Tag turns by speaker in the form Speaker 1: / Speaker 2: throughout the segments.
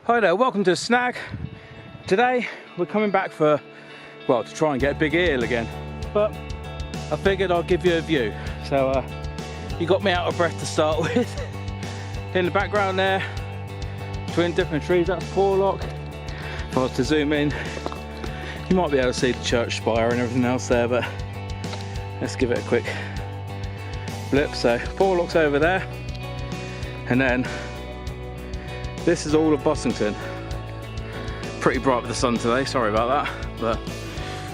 Speaker 1: Hi there, welcome to the Snag. Today we're coming back for, well, to try and get a big eel again, but I figured I'll give you a view. So you got me out of breath to start with. In the background there, between different trees, that's Porlock. If I was to zoom in, you might be able to see the church spire and everything else there, but let's give it a quick blip. So Porlock's over there, and then this is all of Bossington. Pretty bright with the sun today, sorry about that, but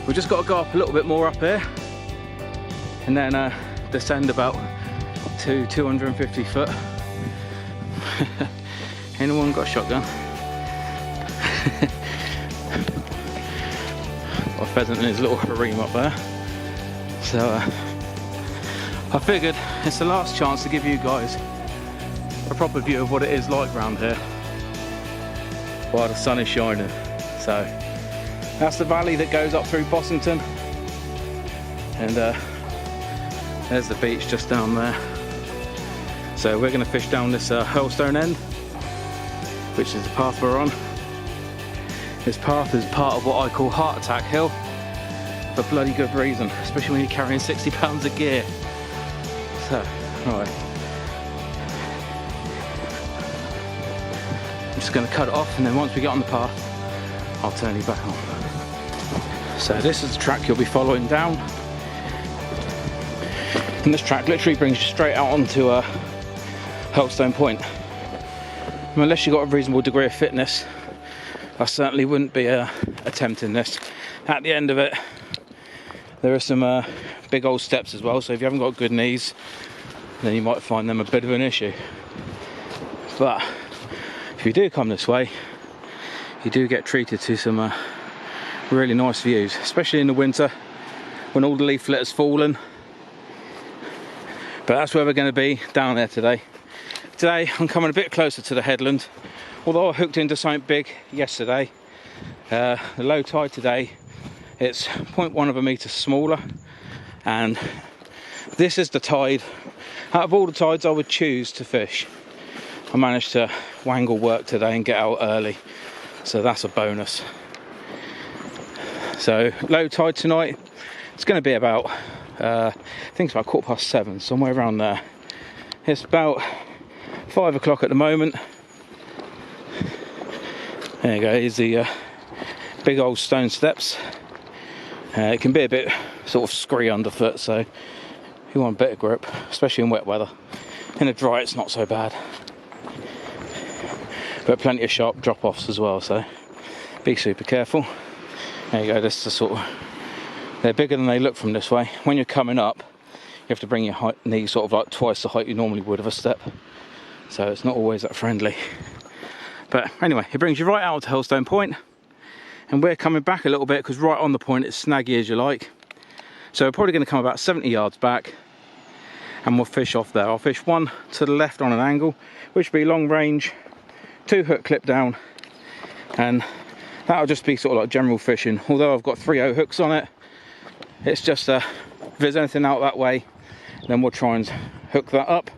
Speaker 1: we've just got to go up a little bit more up here and then descend about to 250 foot. Anyone got a shotgun? Got a pheasant in his little harem up there. So I figured it's the last chance to give you guys a proper view of what it is like around here while the sun is shining. So that's the valley that goes up through Bossington, and there's the beach just down there. So we're going to fish down this Hurlestone end, which is the path we're on. This path is part of what I call Heart Attack Hill, for bloody good reason, especially when you're carrying 60 pounds of gear. So, alright. I'm just going to cut it off, and then once we get on the path, I'll turn you back on. So this is the track you'll be following down. And this track literally brings you straight out onto Hurlestone Point. And unless you've got a reasonable degree of fitness, I certainly wouldn't be attempting this. At the end of it, there are some big old steps as well, so if you haven't got good knees, then you might find them a bit of an issue. But if you do come this way, you do get treated to some really nice views, especially in the winter when all the leaf litter has fallen. But that's where we're going to be, down there today. Today I'm coming a bit closer to the headland, although I hooked into something big yesterday. The low tide today, it's 0.1 of a metre smaller, and this is the tide. Out of all the tides I would choose to fish, I managed to wangle work today and get out early, so that's a bonus. So low tide tonight, it's going to be about I think it's about 7:15, somewhere around there. It's about 5 o'clock at the moment. There you go, here's the big old stone steps. It can be a bit sort of scree underfoot, so if you want a bit of grip, especially in wet weather. In the dry it's not so bad, but plenty of sharp drop-offs as well, so be super careful. There you go, this is the sort of, they're bigger than they look from this way. When you're coming up, you have to bring your knees sort of like twice the height you normally would of a step, so it's not always that friendly. But anyway, it brings you right out to Hurlestone Point, and we're coming back a little bit because right on the point it's snaggy as you like. So we're probably going to come about 70 yards back and we'll fish off there. I'll fish one to the left on an angle, which will be long range, 2 hook clip down, and that'll just be sort of like general fishing. Although I've got 3/0 hooks on it, it's just if there's anything out that way, then we'll try and hook that up.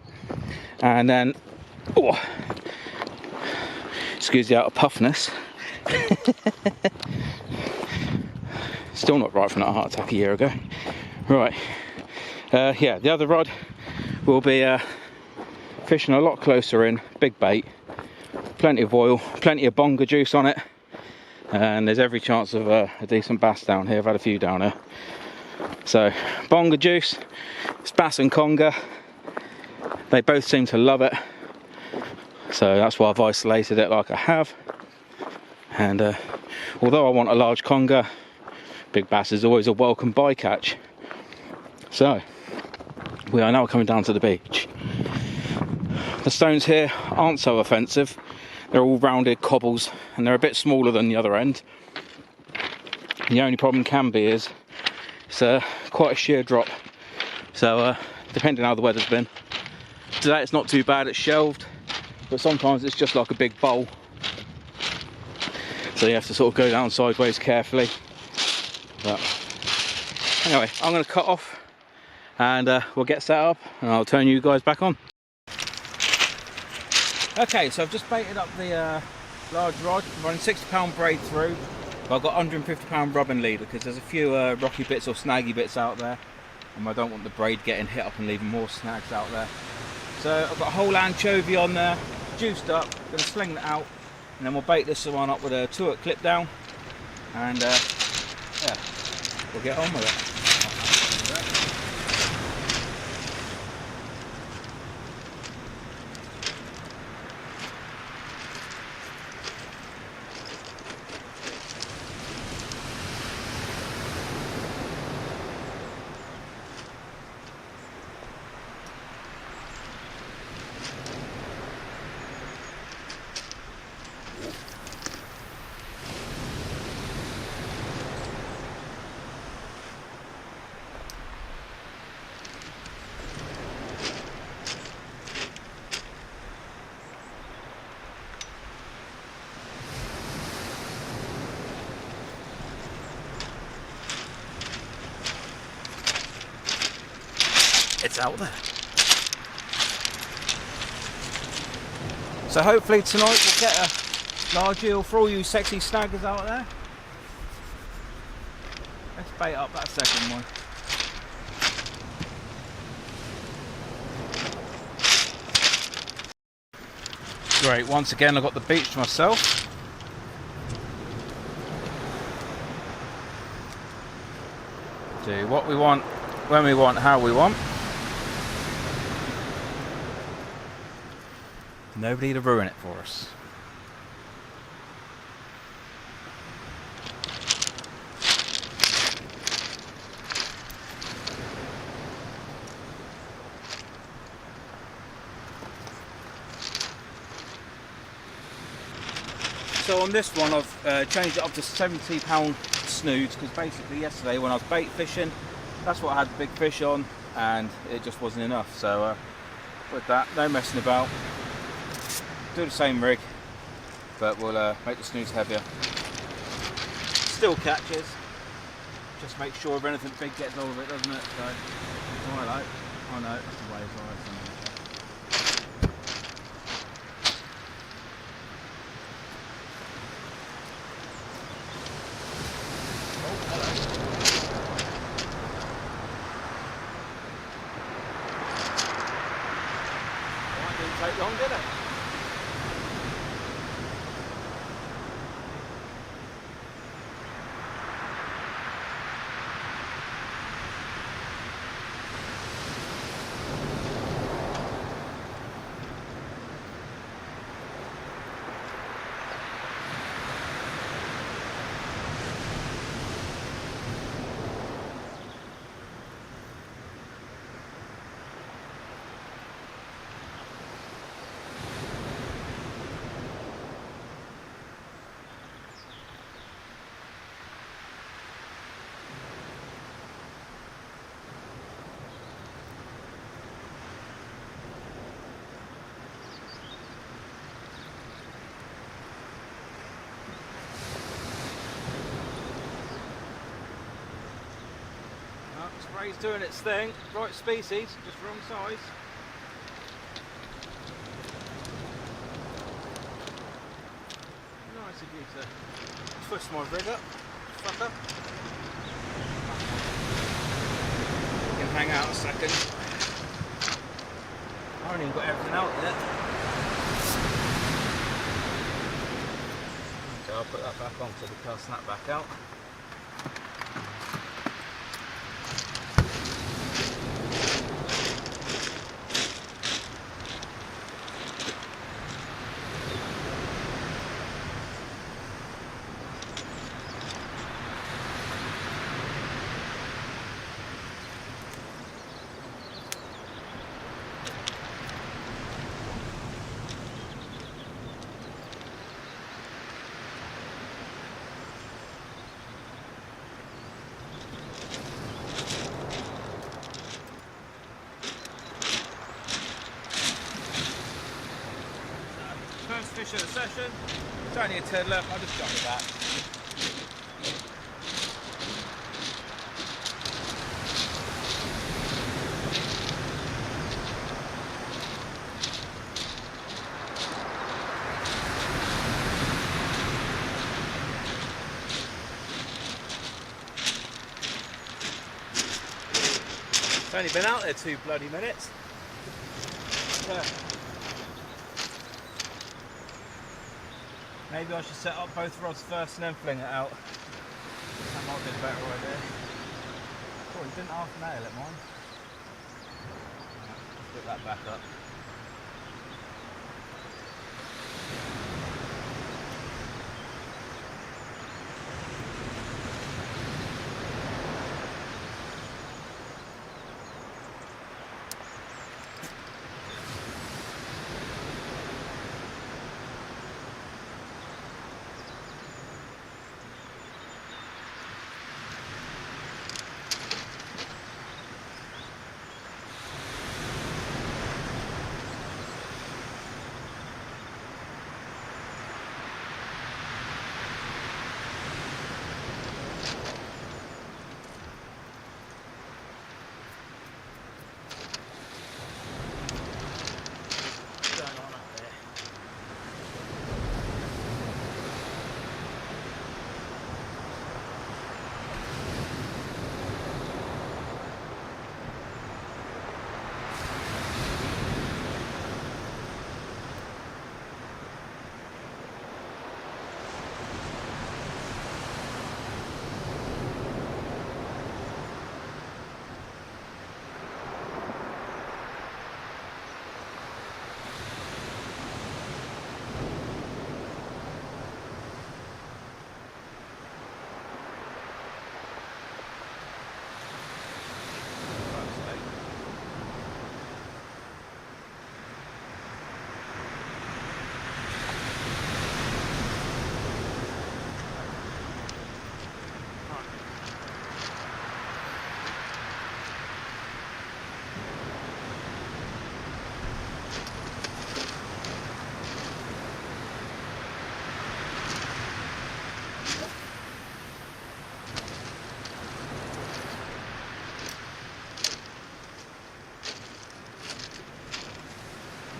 Speaker 1: And then, oh, excuse the out of puffness. Still not right from that heart attack a year ago. Right, yeah, the other rod will be fishing a lot closer in, big bait, plenty of oil, plenty of Bonger juice on it, and there's every chance of a decent bass down here. I've had a few down here. So Bonger juice, it's bass and conger, they both seem to love it, so that's why I've isolated it like I have. And although I want a large conger, big bass is always a welcome bycatch. So we are now coming down to the beach. The stones here aren't so offensive, they're all rounded cobbles and they're a bit smaller than the other end. The only problem can be is it's quite a sheer drop, so depending on how the weather's been. Today it's not too bad, it's shelved, but sometimes it's just like a big bowl, so you have to sort of go down sideways carefully. But anyway, I'm going to cut off and we'll get set up and I'll turn you guys back on. Okay, so I've just baited up the large rod. I'm running £60 braid through, but I've got £150 rubbing leader because there's a few rocky bits or snaggy bits out there, and I don't want the braid getting hit up and leaving more snags out there. So I've got a whole anchovy on there, juiced up. Going to sling that out, and then we'll bait this one up with a 2-hook clip down, and yeah, we'll get on with it. It's out there. So hopefully tonight we'll get a large eel for all you sexy snaggers out there. Let's bait up that second one. Great, once again I've got the beach to myself. Do what we want, when we want, how we want. Nobody to ruin it for us. So on this one I've changed it up to £70 snoods, because basically yesterday when I was bait fishing, that's what I had the big fish on, and it just wasn't enough. So with that, no messing about. Do the same rig, but we'll make the snooze heavier. Still catches, just make sure if anything big gets over it, doesn't it? So, alright, oh no, that's the way it's alright. Oh, hello. Well, that didn't take long, did it? Spray's doing its thing, right species, just wrong size. Nice of you to twist my rig up, fucker. You can hang out a second. I haven't even got everything out yet. Okay, I'll put that back on so we can't snap back out. First fish of the session. It's only a tiddler, I'll just jump with that. It's only been out there 2 bloody minutes. Maybe I should set up both rods first and then fling it out. That might be a better idea. Oh, you didn't half nail it, mine. Let's put that back up.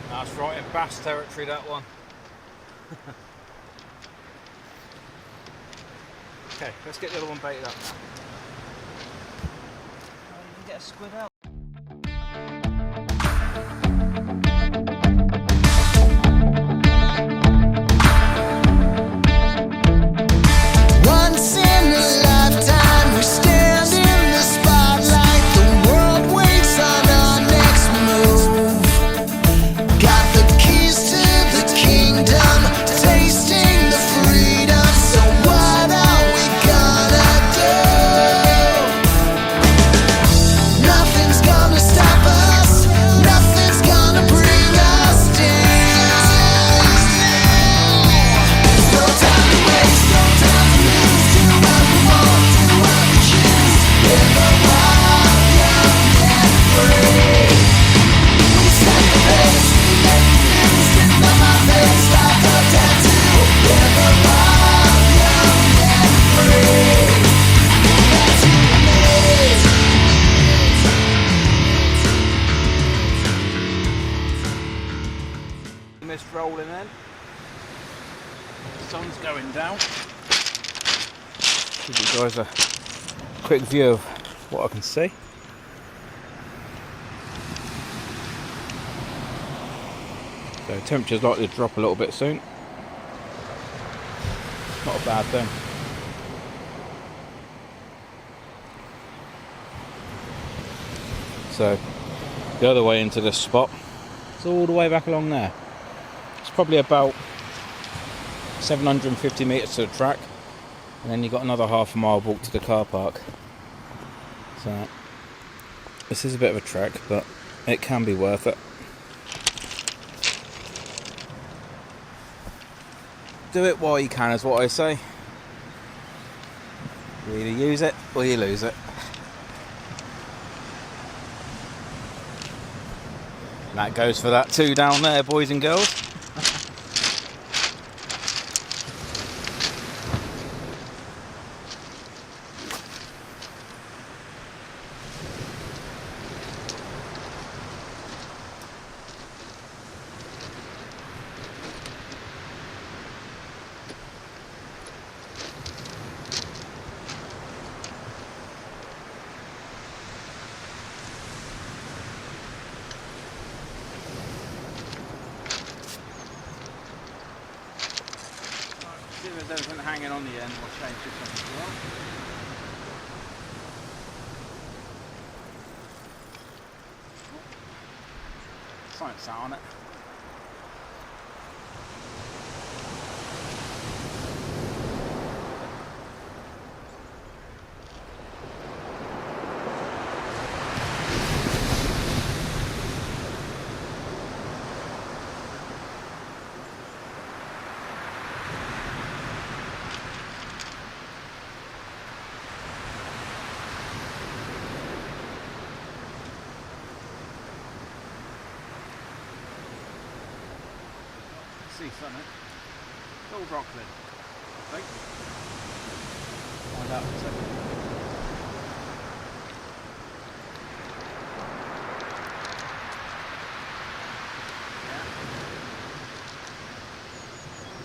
Speaker 1: That's right in bass territory, that one. Okay, let's get the other one baited up now. Oh, you can get a squid out.
Speaker 2: Once in a lifetime, we stand in the spotlight. The world waits on our next move. Got the keys to the kingdom, tasting the freedom. So what are we gonna do? Nothing's gonna stop us. Nothing's gonna bring us down. No time to waste, no time to lose. Do what we want, do what we choose. Live a wild, young and free. We set the pace, we make the news. Written on my face like a tattoo. Live a wild, young and free. That's who we need.
Speaker 1: Mist rolling in. The sun's going down. Give you guys a quick view of what I can see. So temperature's likely to drop a little bit soon. Not a bad thing. So the other way into this spot is all the way back along there. It's probably about 750 metres to the track, and then you've got another half a mile walk to the car park. So this is a bit of a trek, but it can be worth it. Do it while you can, is what I say. You either use it or you lose it. And that goes for that too down there, boys and girls. there's anything hanging on the end, we'll change this one as well. Something sat on it. See something. Little Rockland, I think. Find out in a second. Yeah.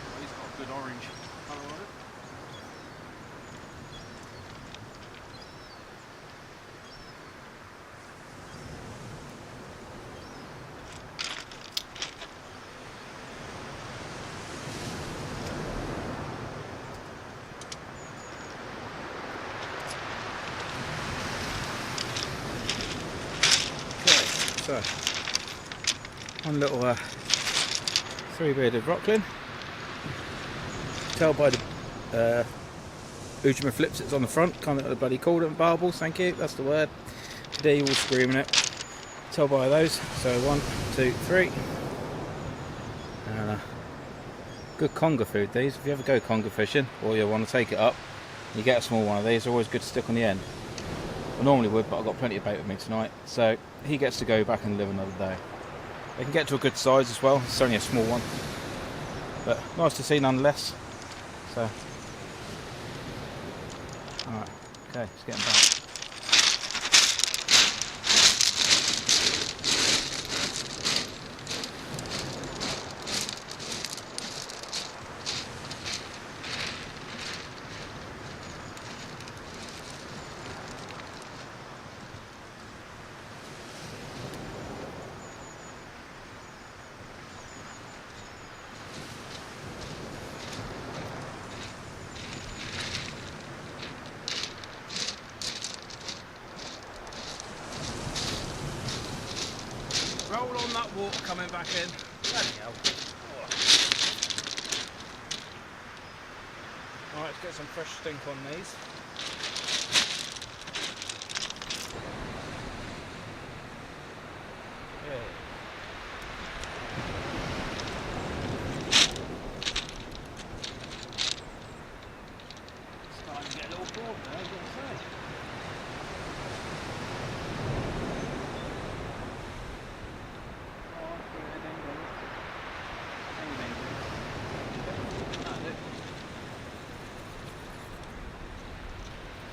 Speaker 1: Oh, he's got a good orange colour on it. So, one little 3-bearded Rocklin. Tell by the Ujima flips it's on the front, kind of the bloody cordon barbels, thank you, that's the word. Today you all screaming it. Tell by those, so 1, 2, 3. And good conger food these, if you ever go conger fishing or you want to take it up, you get a small one of these, they're always good to stick on the end. I normally would, but I've got plenty of bait with me tonight, so he gets to go back and live another day. They can get to a good size as well, it's only a small one, but nice to see nonetheless. So, alright, okay, let's get him back. Roll on that water coming back in. Bloody hell. Alright, let's get some fresh stink on these. Yeah. Starting to get a little bored there, I've got to say.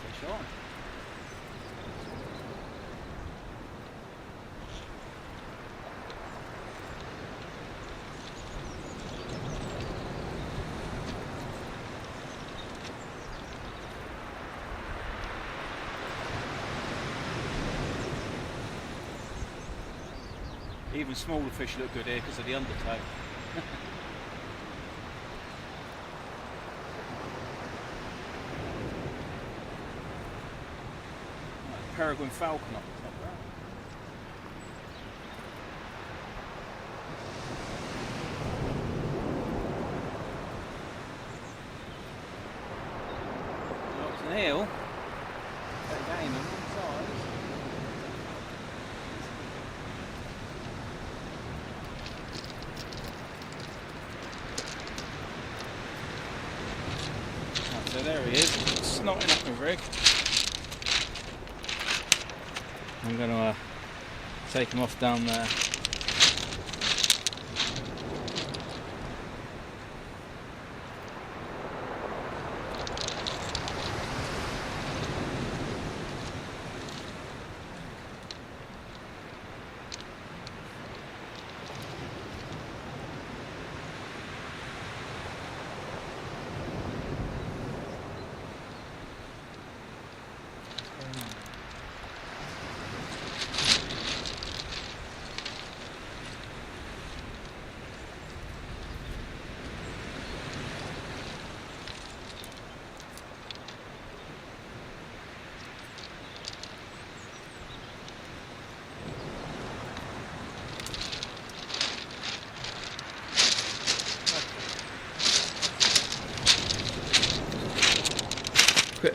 Speaker 1: Fish on. Even smaller fish look good here because of the undertow. Peregrine falcon up the top there. Lots an eel. That game of one size. Right, so there he is, snotting up my rig. I'm going to take him off down there.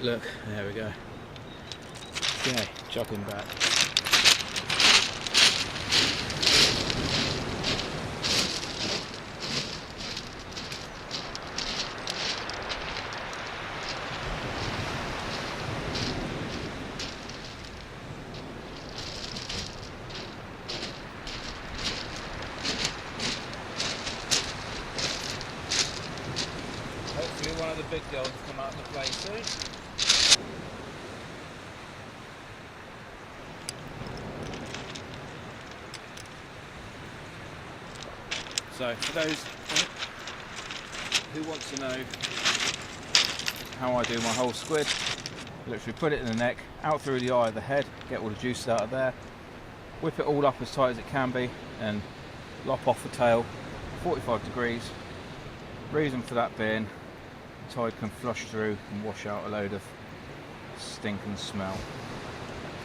Speaker 1: quick look. There we go. Okay, chucking back. Hopefully one of the big girls come out of the play soon. So for those who want to know how I do my whole squid, literally put it in the neck, out through the eye of the head, get all the juice out of there, whip it all up as tight as it can be and lop off the tail, 45 degrees. Reason for that being, the tide can flush through and wash out a load of stink and smell.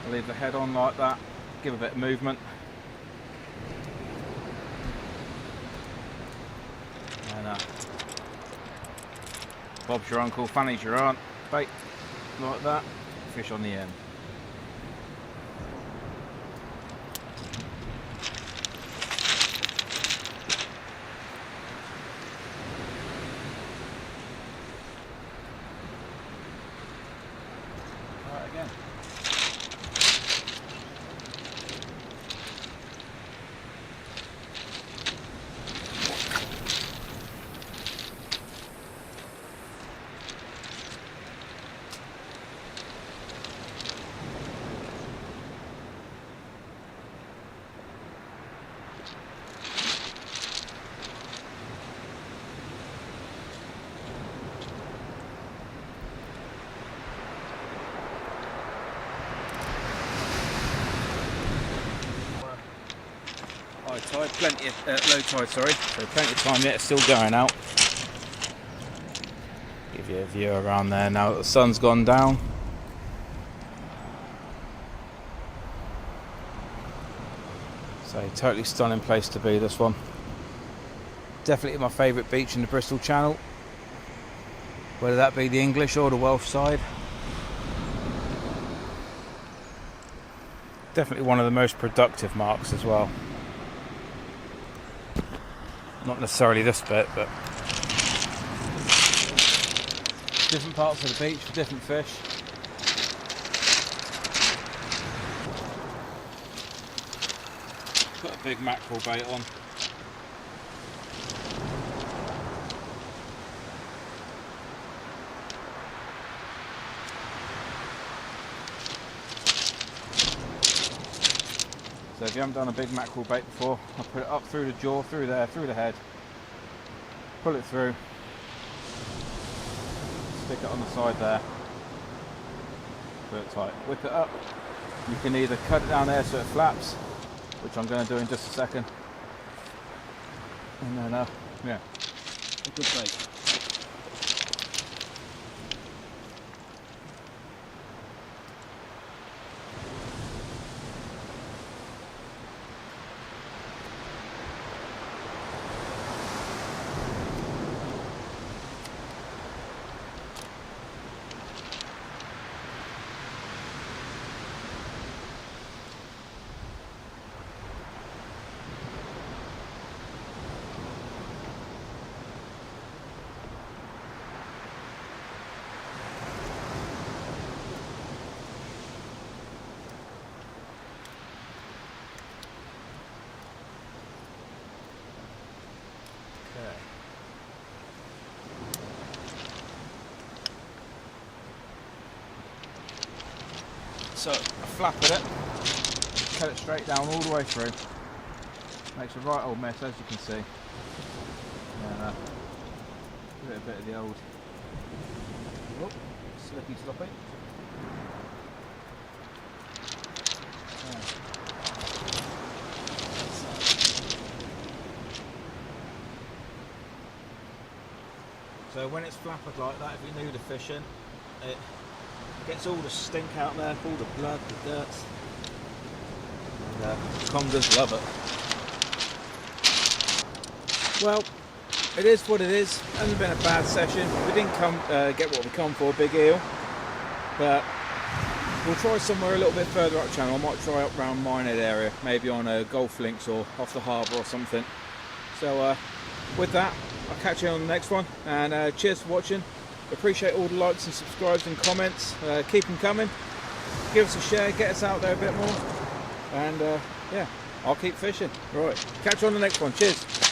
Speaker 1: I leave the head on like that, give a bit of movement. And Bob's your uncle, Fanny's your aunt, bait like that, fish on the end. Right again. High tide, plenty of low tide, sorry. So plenty of time yet, it's still going out. Give you a view around there now that the sun's gone down. So totally stunning place to be, this one. Definitely my favourite beach in the Bristol Channel, whether that be the English or the Welsh side. Definitely one of the most productive marks as well. Not necessarily this bit, but different parts of the beach for different fish. Got a big mackerel bait on. So if you haven't done a big mackerel bait before, I'll put it up through the jaw, through there, through the head, pull it through, stick it on the side there, put it tight, whip it up. You can either cut it down there so it flaps, which I'm going to do in just a second, and then yeah, a good bait. So I flap at it, cut it straight down all the way through. Makes a right old mess, as you can see. And give it a bit of the old slippy sloppy. So when it's flappered like that, if you're new to fishing, it gets all the stink out there, all the blood, the dirt. And Congers love it. Well, it is what it is. Hasn't been a bad session. We didn't get what we come for, big eel. but we'll try somewhere a little bit further up channel. I might try up around Minehead area, maybe on a golf links or off the harbour or something. So with that, I'll catch you on the next one, and cheers for watching. Appreciate all the likes and subscribes and comments. Keep them coming. Give us a share, get us out there a bit more, and yeah, I'll keep fishing. Right, catch you on the next one. Cheers.